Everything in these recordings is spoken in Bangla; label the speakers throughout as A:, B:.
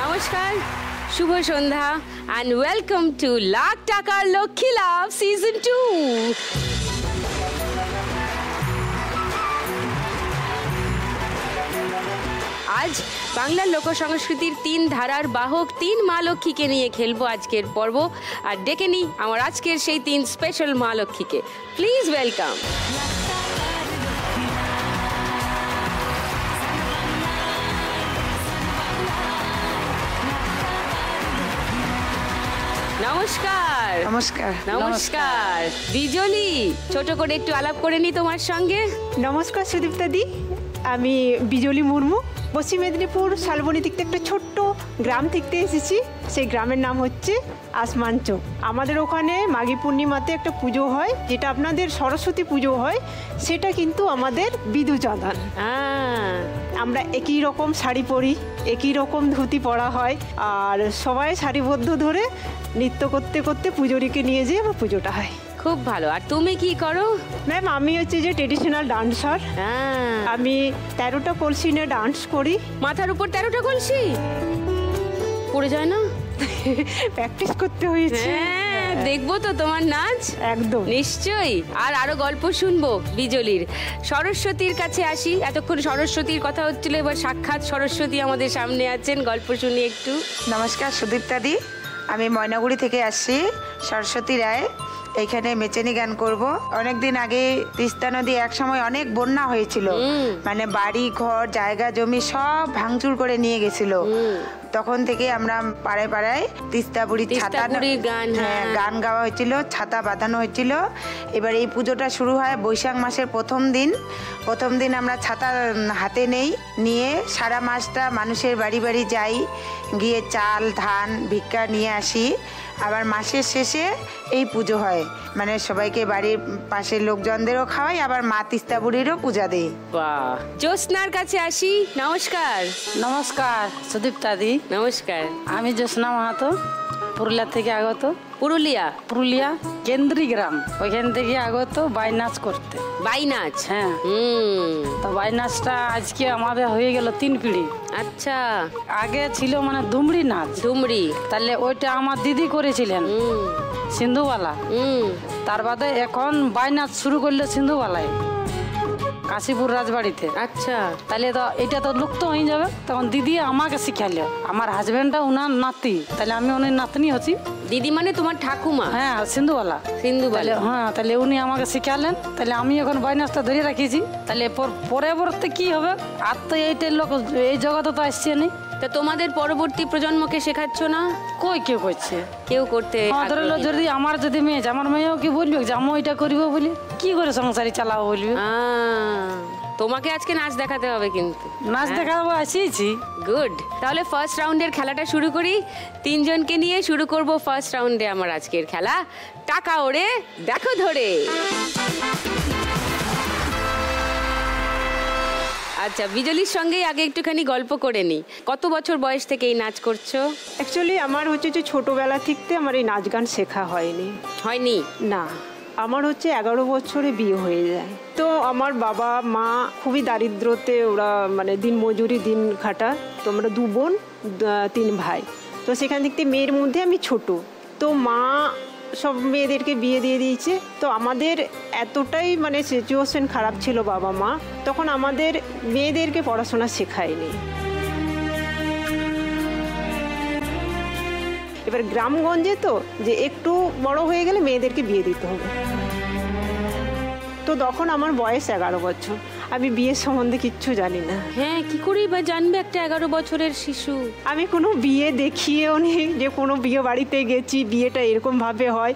A: নমস্কার, শুভ সন্ধ্যা and welcome to লাখ টাকার লক্ষ্মী লাভ সিজন 2। আজ বাংলার লোকসংস্কৃতির 3 ধারার বাহক 3 মা লক্ষ্মীকে নিয়ে খেলবো আজকের পর্ব। আর ডেকে নিই আমার আজকের সেই 3 স্পেশাল মা লক্ষ্মীকে। Please welcome.
B: নমস্কার।
A: নমস্কার নমস্কার। বিজলি, ছোট করে একটু আলাপ করে নি তোমার সঙ্গে।
B: নমস্কার সুদীপ্তা দি, আমি বিজলি মুর্মু। পশ্চিম মেদিনীপুর শালবনী থেকে একটা ছোট্ট গ্রাম থেকে এসেছি। সেই গ্রামের নাম হচ্ছে আসমান চোক। আমাদের ওখানে মাঘী পূর্ণিমাতে একটা পুজো হয়, যেটা আপনাদের সরস্বতী পুজো হয়, সেটা কিন্তু আমাদের বিদুচাঁদন। আমরা একই রকম শাড়ি পরি, একই রকম ধুতি পরা হয়, আর সবাই সারিবদ্ধ ধরে নৃত্য করতে করতে পুজোরিকে নিয়ে যেয়ে আমার পুজোটা হয়।
A: খুব ভালো। আর তুমি কি করো?
B: ম্যাম, আমি হচ্ছে যে ট্রেডিশনাল ডান্সার। আমি 13টা কলসি নিয়ে ডান্স করি।
A: মাথার উপর 13টা কলসি পড়ে যায় না?
B: প্র্যাকটিস করতে হয়েছে।
A: দেখবো তো তোমার নাচ।
B: একদম
A: নিশ্চয়ই। আর আরো গল্প শুনবো বিজলির। সরস্বতীর কাছে আসি। এতক্ষণ সরস্বতীর কথা হচ্ছিল, এবার সাক্ষাৎ সরস্বতী আমাদের সামনে আছেন। গল্প শুনি একটু।
C: নমস্কার সুদীপ্তা দি, আমি ময়নাগুড়ি থেকে আসছি, সরস্বতী রায়। এইখানে মেচেনি গান করব। অনেকদিন আগে তিস্তা নদী একসময় অনেক বন্যা হয়েছিল, মানে বাড়ি ঘর জায়গা জমি সব ভাঙচুর করে নিয়ে গেছিল। তখন থেকে আমরা পাড়ায় পাড়ায় তিস্তা বুড়ির ছাতা গান গাওয়া হয়েছিল, ছাতা বাঁধানো হয়েছিল। এবার এই পুজোটা শুরু হয় বৈশাখ মাসের প্রথম দিন আমরা ছাতা হাতে নিয়ে সারা মাসটা মানুষের বাড়ি বাড়ি যাই, গিয়ে চাল ধান ভিক্ষা নিয়ে আসি। আবার মাসের শেষে এই পুজো হয়, মানে সবাইকে বাড়ির পাশের লোকজনদেরও খাওয়াই, আবার মা তিস্তা বুড়িরও পূজা দেই।
A: বাহ। জ্যোৎস্নার কাছে আসি। নমস্কার।
D: নমস্কার সুদীপ্তা দি।
A: নমস্কার।
D: আমি জ্যোৎস্না মাহাতো, পুরুলিয়া থেকে আগত।
A: পুরুলিয়া
D: কেন্দ্রী গ্রাম, ওইখান থেকে আগত বাই নাচ করতে।
A: বাই নাচ?
D: হ্যাঁ। তো বাই নাচটা আজকে আমাদের হয়ে গেল 3 পিঢ়ি।
A: আচ্ছা।
D: আগে ছিল মানে দুমড়ি নাচ।
A: দুমড়ি?
D: তাহলে ওইটা আমার দিদি করেছিলেন, সিন্ধুবালা। তার বাদে এখন বাই নাচ শুরু করলো সিন্ধুবালায়, কাশীপুর রাজবাড়িতে।
A: আচ্ছা।
D: তাহলে তো এটা তো লুপ্ত হয়ে যাবে। তখন দিদি আমাকে শিখাইলো, আমার হাজবেন্ডটা উনার নাতি, তাহলে আমি উনি নাতনি হচ্ছি।
A: দিদি মানে তোমার ঠাকুমা?
D: হ্যাঁ, সিন্ধুবালা। হ্যাঁ, তাহলে উনি আমাকে শিখালেন। তাহলে আমি এখন বাইনাসটা ধরে রাখিছি। তাহলে পরবর্তী কি হবে, আর তো এইটার লোক এই জগতে তো আসছে নি।
A: তা তোমাদের পরবর্তী প্রজন্মকে শেখাচ্ছ না?
D: কই কেউ করছে,
A: কেউ করতে।
D: ধরলো যদি আমার মেয়ে, আমার মেয়েও কি বলবে যে আমি ওইটা করবো বলি, কি করে সংসারী চালাবো বলবে।
A: তোমাকে আজকে নাচ দেখাতে হবে। কিন্তু
D: নাচ দেখাবো, আসিয়েছি।
A: গুড। তাহলে ফার্স্ট রাউন্ডের খেলাটা শুরু করি। 3 জনকে নিয়ে শুরু করব ফার্স্ট রাউন্ডে আমার আজকের খেলা, টাকা ওড়ে দেখো ধরে। আচ্ছা, বিজলির সঙ্গেই আগে একটুখানি গল্প করে নি। কত বছর বয়স থেকে এই নাচ করছো?
B: অ্যাকচুয়ালি আমার হচ্ছে যে ছোটোবেলা থেকে আমার এই নাচ গান শেখা হয়নি। না, আমার হচ্ছে 11 বছরে বিয়ে হয়ে যায়। তো আমার বাবা মা খুবই দারিদ্রতে, ওরা মানে দিন মজুরি দিন খাটা। তো আমরা 2 বোন 3 ভাই। তো সেখান থেকে মেয়ের মধ্যে আমি ছোট। তো মা সব মেয়েদেরকে বিয়ে দিয়ে দিয়েছে। তো আমাদের এতটাই মানে সিচুয়েশন খারাপ ছিল বাবা মা, তখন আমাদের মেয়েদেরকে পড়াশোনা শেখায়নি। এবার গ্রামগঞ্জে তো যে একটু বড় হয়ে গেলে মেয়েদেরকে বিয়ে দিতে হবে। তো তখন আমার বয়স 11 বছর। আমি বিয়ের সম্বন্ধে কিচ্ছু জানি না।
A: হ্যাঁ, কি করেই বা জানবে একটা 11 বছরের শিশু?
B: আমি কোনো বিয়ে দেখিয়েও নেই যে কোনো বিয়ে বাড়িতে গেছি বিয়েটা এরকমভাবে হয়।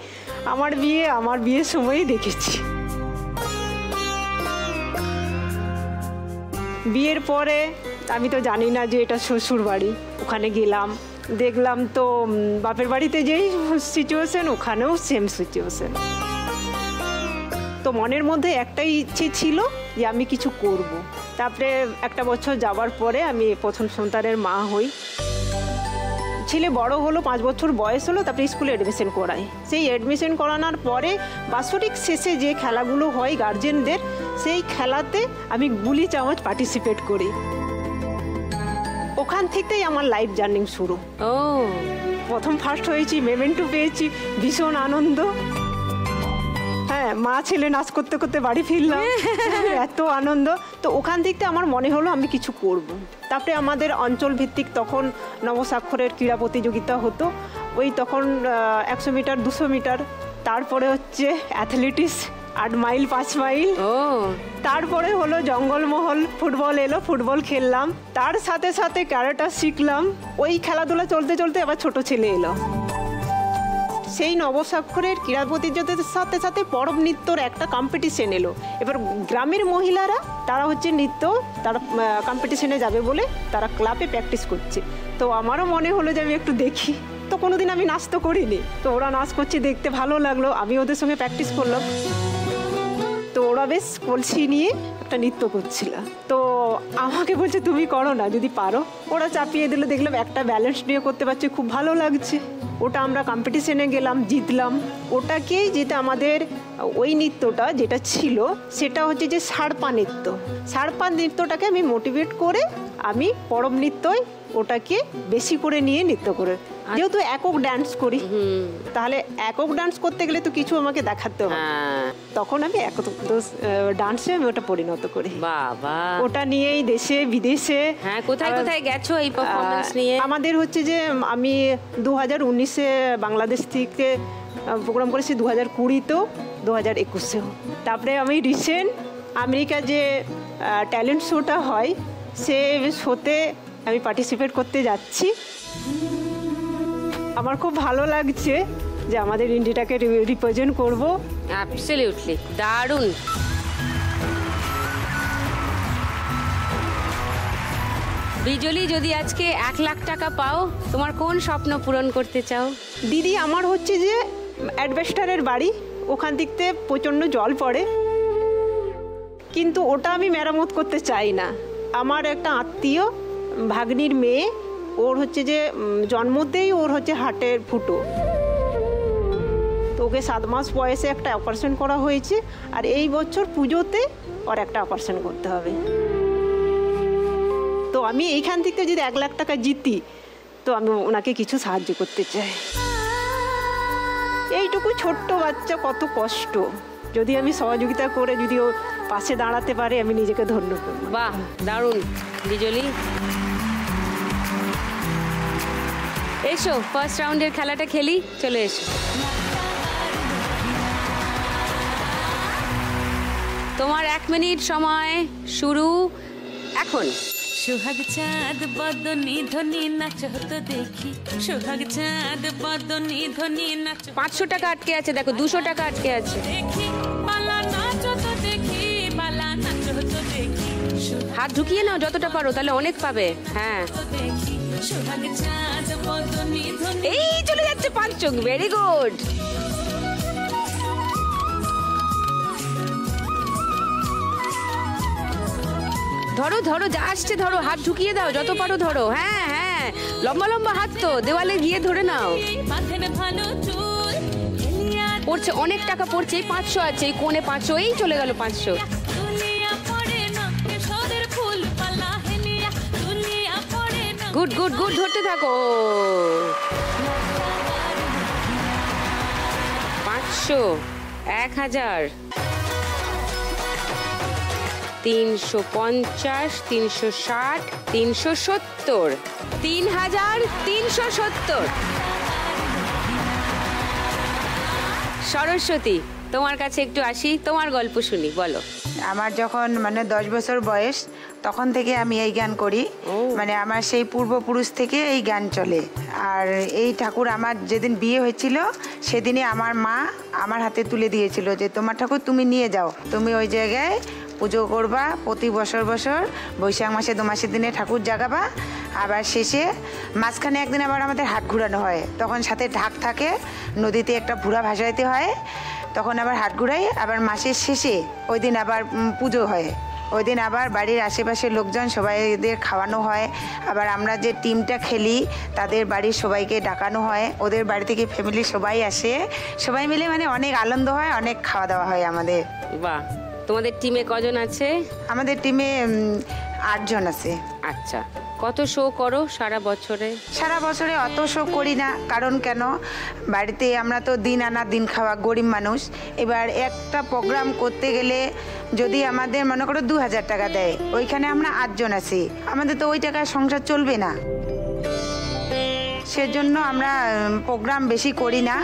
B: আমার বিয়ের সময়ই দেখেছি। বিয়ের পরে আমি তো জানি না যে এটা শ্বশুর বাড়ি। ওখানে গেলাম, দেখলাম তো বাপের বাড়িতে যেই সিচুয়েশন, ওখানেও সেম সিচুয়েশন। তো মনের মধ্যে একটাই ইচ্ছে ছিল যে আমি কিছু করব। তারপরে একটা বছর যাওয়ার পরে আমি প্রথম সন্তানের মা হই। ছেলে বড় হলো, 5 বছর বয়স হলো, তারপরে স্কুলে অ্যাডমিশন করাই। সেই অ্যাডমিশন করানোর পরে বাৎসরিক শেষে যে খেলাগুলো হয় গার্জেনদের, সেই খেলাতে আমি গুলি চামচ পার্টিসিপেট করি। ওখান থেকেই আমার লাইফ জার্নি শুরু।
A: ও
B: প্রথম ফার্স্ট হয়েছি, মেমেন্টো পেয়েছি, ভীষণ আনন্দ। হ্যাঁ, মা ছেলে নাচ করতে করতে বাড়ি ফিরলাম, এত আনন্দ। তো ওখান থেকে আমার মনে হলো আমি কিছু করব। তারপরে আমাদের অঞ্চল ভিত্তিক তখন নবস্বাক্ষরের ক্রীড়া প্রতিযোগিতা হতো, ওই তখন 100 মিটার 200 মিটার, তারপরে হচ্ছে অ্যাথলেটিক্স 8 মাইল 5 মাইল,
A: ও
B: তারপরে হলো জঙ্গলমহল, ফুটবল এলো, ফুটবল খেললাম, তার সাথে সাথে ক্যারাটা শিখলাম। ওই খেলাধুলা চলতে চলতে আবার ছোট ছেলে এলো। সেই নবস্বাক্ষরের ক্রীড়া প্রতিযোগিতার সাথে সাথে পরব নৃত্যর একটা কম্পিটিশন এলো। এবার গ্রামের মহিলারা তারা হচ্ছে নৃত্য, তারা কম্পিটিশনে যাবে বলে তারা ক্লাবে প্র্যাকটিস করছে। তো আমারও মনে হলো যে আমি একটু দেখি। তো কোনোদিন আমি নাচ তো করিনি, তো ওরা নাচ করছে দেখতে ভালো লাগলো, আমি ওদের সঙ্গে প্র্যাকটিস করলাম। তো ওরা বেশ কলসি নিয়ে একটা নৃত্য করছিল, তো আমাকে বলছে তুমি করো না যদি পারো। ওরা চাপিয়ে দিল, দেখলাম একটা ব্যালেন্স নিয়ে করতে পারছে, খুব ভালো লাগছে। ওটা আমরা কম্পিটিশনে গেলাম, জিতলাম। ওটাকেই যেটা আমাদের ওই নৃত্যটা যেটা ছিল সেটা হচ্ছে যে সাড়পা নৃত্য। সাড়পা নৃত্যটাকে আমি মোটিভেট করে আমি পরব নৃত্যই ওটাকে বেশি করে নিয়ে নৃত্য করে, যেহেতু একক ডান্স করি, তাহলে একক ডান্স করতে গেলে তো কিছু আমাকে দেখাতে হবে। তখন আমি একক ডান্সে আমি ওটা পরিণত করি।
A: বাবা,
B: ওটা নিয়েই দেশে বিদেশে,
A: হ্যাঁ, কোথায় কোথায় গেছো এই পারফরম্যান্স নিয়ে?
B: আমাদের হচ্ছে যে আমি 2019-এ বাংলাদেশ থেকে প্রোগ্রাম করেছি, 2020-তেও, 2021-এও। তারপরে আমি রিসেন্ট আমেরিকা যে ট্যালেন্ট শোটা হয় সে শোতে আমি পার্টিসিপেট করতে যাচ্ছি। আমার খুব ভালো লাগছে যে আমাদের ইন্ডিয়াটাকে রিপ্রেজেন্ট করব।
A: অ্যাবসলিউটলি দারুণ। বিজলি, যদি আজকে 1 লাখ টাকা পাও, তোমার কোন স্বপ্ন পূরণ করতে চাও?
B: দিদি, আমার হচ্ছে যে অ্যাডভেস্টারের বাড়ি, ওখান থেকে প্রচণ্ড জল পড়ে, কিন্তু ওটা আমি মেরামত করতে চাই না। আমার একটা আত্মীয় ভাগ্নির মেয়ে, ওর হচ্ছে যে জন্মতেই ওর হচ্ছে হার্টের ফুটো, তো ওকে 7 মাস বয়সে একটা অপারেশন করা হয়েছে, আর এই বছর পুজোতে ওর একটা অপারেশন করতে হবে। তো আমি এইখান থেকে যদি 1 লাখ টাকা জিতি, তো আমি ওনাকে কিছু সাহায্য করতে চাই। এইটুকু ছোট্ট বাচ্চা, কত কষ্ট, যদি আমি সহযোগিতা করে যদি ও পাশে দাঁড়াতে পারে, আমি নিজেকে ধন্য করব।
A: বাহ, দারুণ বিজলি। এসো, ফার্স্ট রাউন্ডের খেলাটা খেলি, চলে এসো। তোমার 1 মিনিট সময় শুরু এখন।
E: সোহাগ চাঁদ বদনি ধ্বনি নাচ হতো দেখি, সোহাগ চাঁদ বদনি ধ্বনি নাচ।
A: 500 টাকা আটকে আছে, দেখো 200 টাকা আটকে আছে।
E: দেখি বালা নাচ হতো দেখি, বালা নাচ হতো দেখি,
A: হাত ঢুকিয়ে নাও যতটা পারো, তাহলে অনেক পাবে। হ্যাঁ,
E: দেখি সোহাগ চাঁদ বদনি ধ্বনি।
A: এই চলে যাচ্ছে 5 চোখ, ভেরি গুড। ধরো ধরো, যা আসছে ধরো, হাত ঢুকিয়ে দাও যত পারো ধরো। হ্যাঁ হ্যাঁ, লম্বা লম্বা হাত তো, দেওয়ালে গিয়ে ধরে নাও।
E: মাথায় ভালো চুল
A: পড়ছে, অনেক টাকা পড়ছে। এই 500 আছে, এই কোণে 500, এই চলে গেল 500।
E: দুলিয়া পড়ে না কেশরের ফুল পালা হেলিয়া, দুলিয়া পড়ে না।
A: গুড গুড গুড, ধরতে থাকো। 500, 1000, 350, 360, 370, 3370। সরস্বতী, তোমার কাছে একটু আসি, তোমার গল্প শুনি, বলো।
C: আমার যখন 10 বছর বয়স, তখন থেকে আমি এই গান করি। মানে আমার সেই পূর্বপুরুষ থেকে এই গান চলে। আর এই ঠাকুর আমার যেদিন বিয়ে হয়েছিল, সেদিনই আমার মা আমার হাতে তুলে দিয়েছিল যে তোমার ঠাকুর তুমি নিয়ে যাও, তুমি ওই জায়গায় পুজো করবা, প্রতি বছর বছর বৈশাখ মাসে 2 মাসের দিনে ঠাকুর জাগাবা। আবার শেষে মাঝখানে একদিন আবার আমাদের হাত ঘুরানো হয়, তখন সাথে ঢাক থাকে, নদীতে একটা ভুরা ভাসাইতে হয়, তখন আবার হাত ঘুরাই। আবার মাসের শেষে ওই দিন আবার পুজো হয়, ওই দিন আবার বাড়ির আশেপাশের লোকজন সবাইদের খাওয়ানো হয়। আবার আমরা যে টিমটা খেলি তাদের বাড়ির সবাইকে ডাকানো হয়, ওদের বাড়ি থেকে ফ্যামিলি সবাই আসে, সবাই মিলে মানে অনেক আনন্দ হয়, অনেক খাওয়া দাওয়া হয় আমাদের।
A: বাহ, তোমাদের টিমে কজন আছে?
C: আমাদের টিমে 8 জন আছে।
A: আচ্ছা, কত শো করো সারা বছরে?
C: সারা বছরে অত শো করি না, কারণ কেন, বাড়িতে আমরা তো দিন আনা দিন খাওয়া গরিব মানুষ। এবার একটা প্রোগ্রাম করতে গেলে যদি আমাদের মনে করো 2000 টাকা দেয়, ওইখানে আমরা 8 জন আছি, আমাদের তো ওই টাকায় সংসার চলবে না। সেজন্য আমরা প্রোগ্রাম বেশি করি না।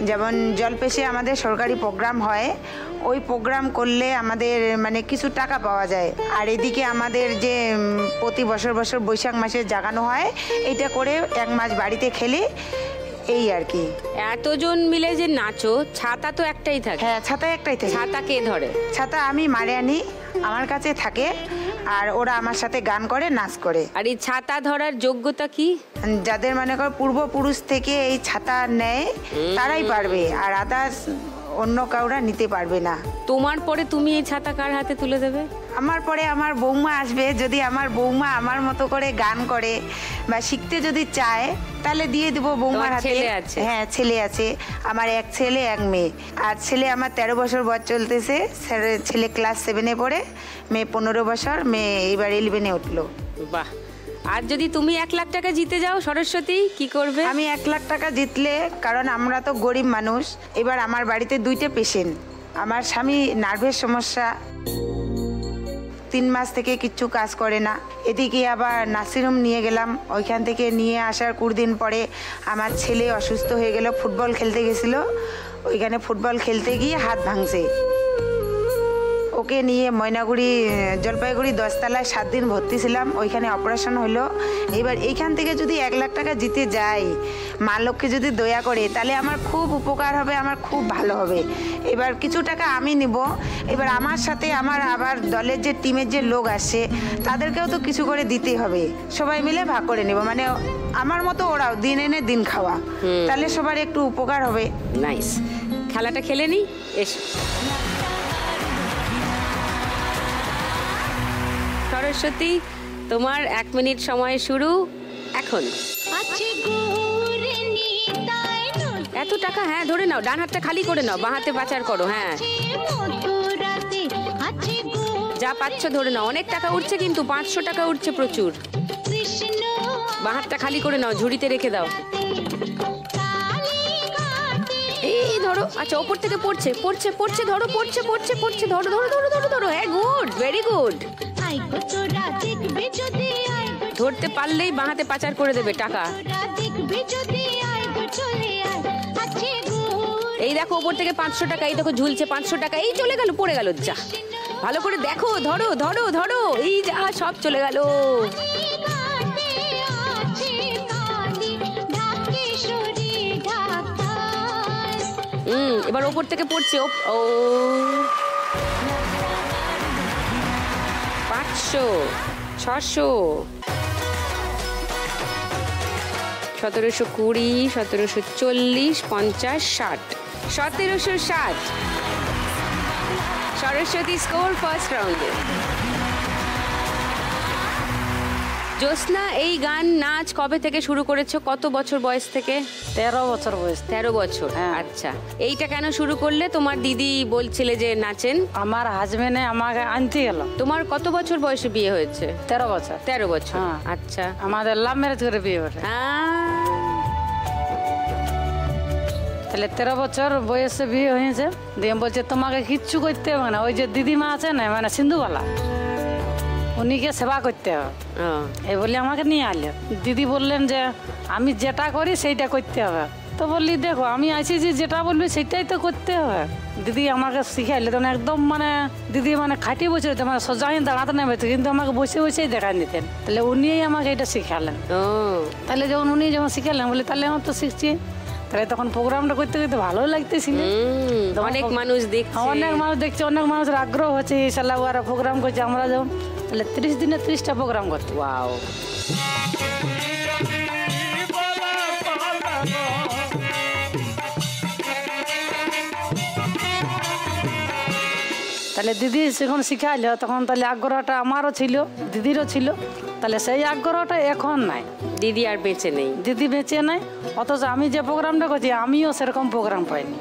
C: যেমন জলপেশে আমাদের সরকারি প্রোগ্রাম হয়, ওই প্রোগ্রাম করলে আমাদের মানে কিছু টাকা পাওয়া যায়। আর এদিকে আমাদের যে প্রতি বছর বৈশাখ মাসে জাগানো হয়, এটা করে 1 মাস বাড়িতে খেলে, এই আর কি।
A: এতজন মিলে যে নাচো, ছাতা তো একটাই থাকে?
C: হ্যাঁ, ছাতা একটাই থাকে।
A: ছাতা কে ধরে?
C: ছাতা আমি মারে আনি, আমার কাছে থাকে, আর ওরা আমার সাথে গান করে, নাচ করে।
A: আর এই ছাতা ধরার যোগ্যতা কি?
C: যাদের মনে করো পূর্বপুরুষ থেকে এই ছাতা নেয় তারাই পারবে, আর আদার্স অন্য কাউরা নিতে পারবে না।
A: তোমার পরে তুমি এই ছাতা কার হাতে তুলে দেবে?
C: আমার পরে আমার বৌমা আসবে, যদি আমার বৌমা আমার মতো করে গান করে বা শিখতে যদি চায় তাহলে দিয়ে দেবো বৌমার হাতে।
A: ছেলে আছে?
C: হ্যাঁ, ছেলে আছে আমার, 1 ছেলে 1 মেয়ে। আর ছেলে আমার 13 বছর বয়স চলতেছে, ছেলে ক্লাস 7-এ পড়ে, মেয়ে 15 বছর, মেয়ে এবার 11-এ উঠলো।
A: বাহ। আর যদি তুমি 1 লাখ টাকা জিতে যাও সরস্বতী, কি করবে?
C: আমি 1 লাখ টাকা জিতলে, কারণ আমরা তো গরিব মানুষ, এবার আমার বাড়িতে 2টা পেশেন্ট, আমার স্বামী নার্ভের সমস্যা, 3 মাস থেকে কিচ্ছু কাজ করে না। এদিকে আবার নার্সিংহোম নিয়ে গেলাম, ওইখান থেকে নিয়ে আসার 20 দিন পরে আমার ছেলে অসুস্থ হয়ে গেল, ফুটবল খেলতে গেছিল, ওইখানে ফুটবল খেলতে গিয়ে হাত ভাঙছে। ওকে নিয়ে ময়নাগুড়ি জলপাইগুড়ি 10 তলায় 7 দিন ভর্তি ছিলাম, ওইখানে অপারেশন হলো। এবার এইখান থেকে যদি 1 লাখ টাকা জিতে যাই, মা লক্ষ্মী যদি দয়া করে, তাহলে আমার খুব উপকার হবে, আমার খুব ভালো হবে। এবার কিছু টাকা আমি নিব, এবার আমার সাথে আমার আবার দলের যে টিমের যে লোক আসছে তাদেরকেও তো কিছু করে দিতে হবে, সবাই মিলে ভাগ করে নেব, মানে আমার মতো ওরাও দিন এনে দিন খাওয়া, তাহলে সবার একটু উপকার হবে।
A: নাইস। খেলাটা খেলে নি, এসো। সরস্বতী, তোমার 1 মিনিট সময় শুরু এখন। এত টাকা? হ্যাঁ, ধরে নাও, ডান হাতটা খালি করে নাও, বাঁ হাতে পাচার করো। হ্যাঁ, যা পাচ্ছ ধরে নাও। অনেক টাকা উঠছে কিন্তু, 500 টাকা উঠছে, প্রচুর। বাঁ হাতটা খালি করে নাও, ঝুড়িতে রেখে দাও। এই ধরো। আচ্ছা, ওপর থেকে পড়ছে, ধরো, পড়ছে, ধরো। হ্যাঁ, গুড, ভেরি গুড। ধরতে পারলেই বাঁ হাতে পাচার করে দেবে টাকা। এই দেখো, ওপর থেকে 500 টাকা, এই দেখো ঝুলছে 500 টাকা, এই চলে গেল, পড়ে গেল। যা, ভালো করে দেখো, ধরো, এই যা, সব চলে গেল। এবার ওপর থেকে পড়ছে, ও 500, 600, 1720, 1740, 50, 60, 1760। সরস্বতী স্কোর ফার্স্ট রাউন্ডে। জ্যোৎস্না, এই গান নাচ কবে থেকে শুরু করেছো? কত বছর বয়স থেকে?
D: 13 বছর বয়স।
A: 13 বছর?
D: হ্যাঁ।
A: আচ্ছা, এইটা কেন শুরু করলে? তোমার দিদি বলছিলে যে নাচেন।
D: আমার হাজবেন্ডে আমাকে আনতে গেল।
A: তোমার কত বছর বয়সে বিয়ে হয়েছে?
D: 13 বছর।
A: 13 বছর?
D: হ্যাঁ।
A: আচ্ছা,
D: আমাদের লাভ ম্যারেজ করে বিয়ে হয়েছে। তাহলে 13 বছর বয়সে বিয়ে হয়েছে, দিয়ে বলছে তোমাকে কিচ্ছু করতে হবে না, ওই যে দিদিমা আছে না, মানে সিন্ধুবালা, উনিকে সেবা করতে হবে, এই বলে আমাকে নিয়ে আনলেন। দিদি বললেন যে আমি যেটা করি সেইটা করতে হবে। তো বললি দেখো, আমি আছি যে যেটা বলবি সেটাই তো করতে হবে। দিদি আমাকে শিখাইলে, তখন একদম মানে দিদি মানে খাটি বসে রয়েছে, মানে সোজা হয়ে দাঁড়াতে নেবে, কিন্তু আমাকে বসেই দেখাই দিতেন। তাহলে উনিই আমাকে এটা শিখালেন। তাহলে উনি যখন শিখালেন, বলে তাহলে আমার তো শিখছি। তাহলে তখন প্রোগ্রামটা করতে ভালো লাগতেছিল।
A: অনেক মানুষ দেখছে,
D: অনেক মানুষের আগ্রহ হচ্ছে, এই সালা ওরা প্রোগ্রাম করছে, আমরা যেমন তাহলে 30 দিনে 30টা প্রোগ্রাম করতে।
A: ওয়াও।
D: তাহলে দিদি যখন শিখাইলো, তখন তাহলে আগ্রহটা আমারও ছিল, দিদিরও ছিল। তাহলে সেই আগ্রহটা এখন নাই,
A: দিদি আর বেঁচে নেই।
D: দিদি বেঁচে নাই, অথচ আমি যে প্রোগ্রামটা করছি আমিও সেরকম প্রোগ্রাম পাইনি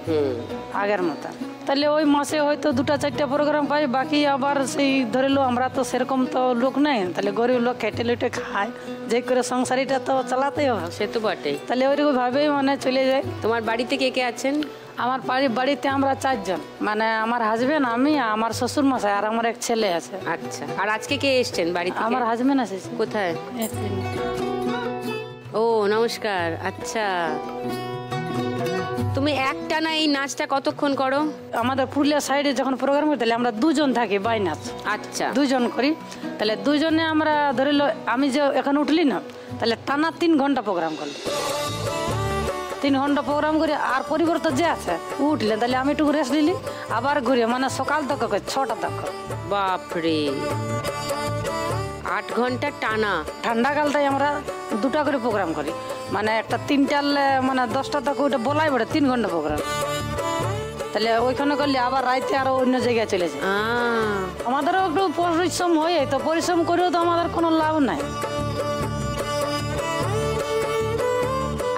D: আগের মতো। তাহলে ওই মাসে হয়তো 2-4টা প্রোগ্রাম পাই, বাকি আবার সেই ধরে লো আমরা তো সেরকম তো লোক নেই, তাহলে গরিব লোক খেটে লুটে খায়, যে করে সংসারিটা তো চালাতেই হবে।
A: সে তো বটেই।
D: তাহলে ওইরকম ভাবেই মানে চলে যায়।
A: তোমার বাড়িতে কে কে আছেন?
D: আমার বাড়িতে আমরা 4 জন, মানে আমার হাজবেন্ড, আমি, আমার শ্বশুর মশাই আর আমার এক ছেলে আছে।
A: আচ্ছা, আর আজকে কে এসছেন বাড়িতে?
D: আমার হাজবেন্ড আছে।
A: কোথায়? ও নমস্কার। আচ্ছা, তুমি একটানা এই নাচটা কতক্ষণ করো?
D: আমাদের পুরুলিয়া সাইডে যখন প্রোগ্রাম করি তাহলে আমরা 2 জন থাকি বাই নাচ।
A: আচ্ছা,
D: 2 জন করি। তাহলে 2 জনে আমরা ধরে লো আমি যে এখন উঠলি না, তাহলে টানা 3 ঘন্টা প্রোগ্রাম করলি, 3 ঘন্টা প্রোগ্রাম করি। আর পরিবর্তন যে আছে উঠলে তাহলে আমি একটু রেস্ট নিলি, আবার ঘুরে মানে সকাল তক 6টা তক।
A: বাপরে, 8 ঘন্টা টানা।
D: ঠান্ডা কালটাই আমরা 2টা করে প্রোগ্রাম করি, মানে একটা 3টার মানে 10টা তক ওইটা বলাই পড়ে 3 ঘন্টা প্রোগ্রাম। তাহলে ওইখানে করলে আবার রাইতে আরো অন্য জায়গায় চলে যায়। আমাদেরও একটু পরিশ্রম হয়, তো পরিশ্রম করেও তো আমাদের কোনো লাভ নাই।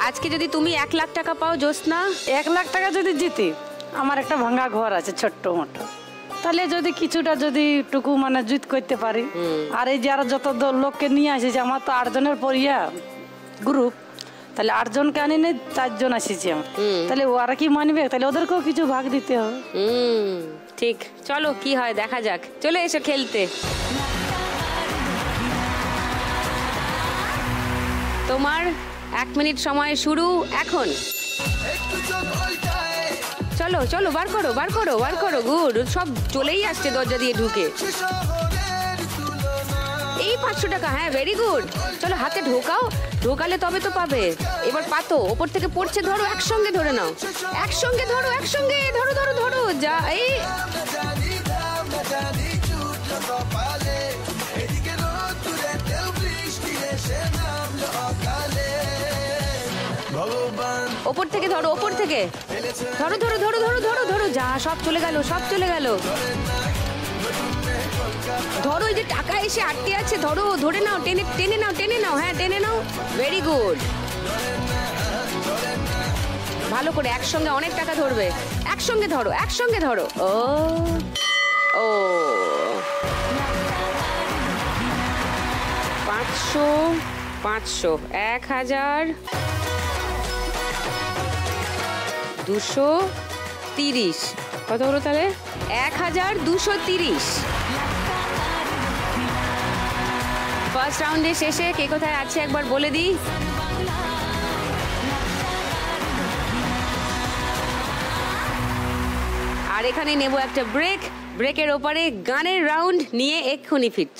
A: আজকে যদি তুমি 1 লাখ টাকা পাও জ্যোৎস্না,
D: 1 লাখ টাকা যদি জিতি, আমার একটা ভাঙা ঘর আছে ছোট্ট মোটো, তাহলে যদি কিছুটা যদি টুকু মানে জুত করতে পারি। আর এই যে আরো যত লোককে নিয়ে আসেছি, আমার তো 8 জনের পরিয়া গ্রুপ, তাহলে 8 জনকে আনি নেই, 4 জন আসিছি আমার, তাহলে ওরা কি মানবে? তাহলে ওদেরকেও কিছু ভাগ দিতে হবে।
A: ঠিক, চলো কি হয় দেখা যাক। চলে এসো খেলতে। তোমার 1 মিনিট সময় শুরু এখন। চলো চলো, বার করো বার করো বার করো। গুড, সব চলেই আসছে দরজা দিয়ে ঢুকে। এই 500 টাকা, হ্যাঁ ভেরি গুড। চলো হাতে ঢোকাও, ঢোকালে তবে তো পাবে। এবার পাতো, ওপর থেকে পড়ছে, ধরো, একসঙ্গে ধরে নাও, একসঙ্গে ধরো, একসঙ্গে ধরো ধরো ধরো। যা, এই ওপর থেকে ধরো, ওপর থেকে ধরো ধরো ধরো ধরো ধরো ধরো। যা, সব চলে গেল, সব চলে গেল। ধরো, এই যে টাকা এসে আটকে আছে, ধরো, ধরে নাও, টেনে টেনে নাও, টেনে নাও, হ্যাঁ টেনে নাও। ভেরি গুড, ভালো করে একসঙ্গে অনেক টাকা ধরবে। একসঙ্গে ধরো, একসঙ্গে ধরো। ও ও 500 500 1000 230। কত হলো তাহলে? 1230। ফার্স্ট রাউন্ডে শেষে কে কোথায় আছে একবার বলে দিই। আর এখানে নেব একটা ব্রেক। ব্রেকের ওপারে গানের রাউন্ড নিয়ে এক্ষুনি ফিট।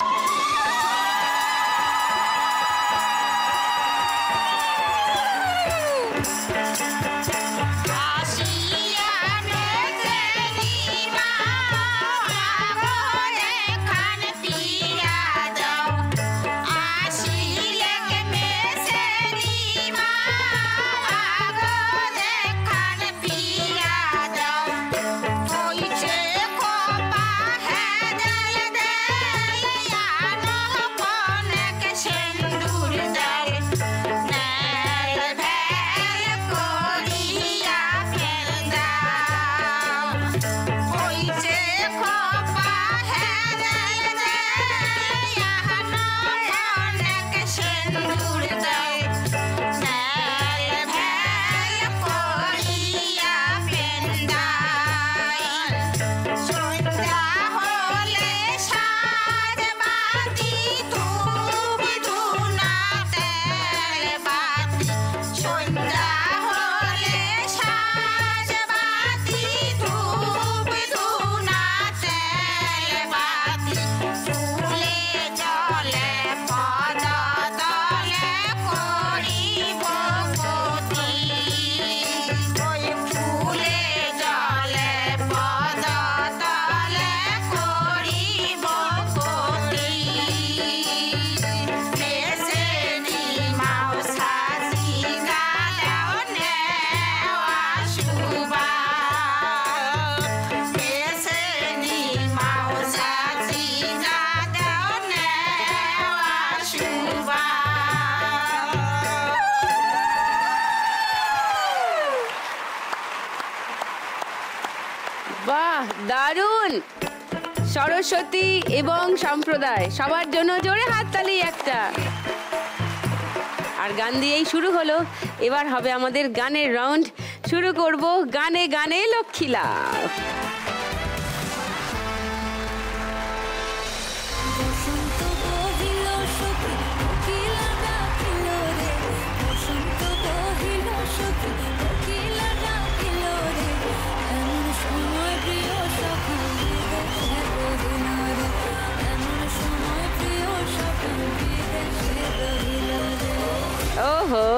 A: গান, সরস্বতী এবং সম্প্রদায় সবার জন্য জোরে হাততালি একটা। আর গান দিয়েই শুরু হলো, এবার হবে আমাদের গানের রাউন্ড। শুরু করব গানে গানে লক্ষ্মী লাভ। ওহো,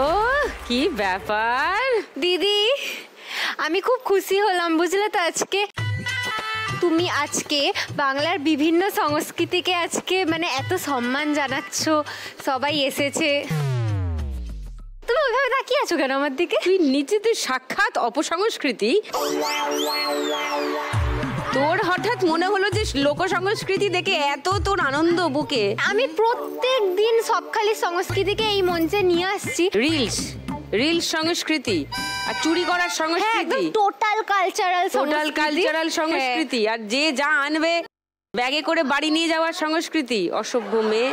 A: কি ব্যাপার
F: দিদি, আমি খুব খুশি হলাম বুঝলে তো আজকে। তুমি আজকে বাংলার বিভিন্ন সংস্কৃতিকে আজকে মানে এত সম্মান জানাচ্ছ, সবাই এসেছে। তুমি ওইভাবে তাকিয়ে আছো কেন আমার দিকে?
A: তুই নিজেতে সাক্ষাৎ অপসংস্কৃতি, তোর হঠাৎ মনে হলো যে লোক সংস্কৃতি দেখে এত তোর আনন্দ বুকে?
F: আমি প্রত্যেক দিন সবখালি সংস্কৃতিকে এই মঞ্চে নিয়ে আসছি।
A: রিলস সংস্কৃতি আর চুরি করার সংস্কৃতি,
F: টোটাল কালচারাল
A: সংস্কৃতি, আর যে যা আনবে ব্যাগে করে বাড়ি নিয়ে যাওয়ার সংস্কৃতি। অসভ্য মেয়ে।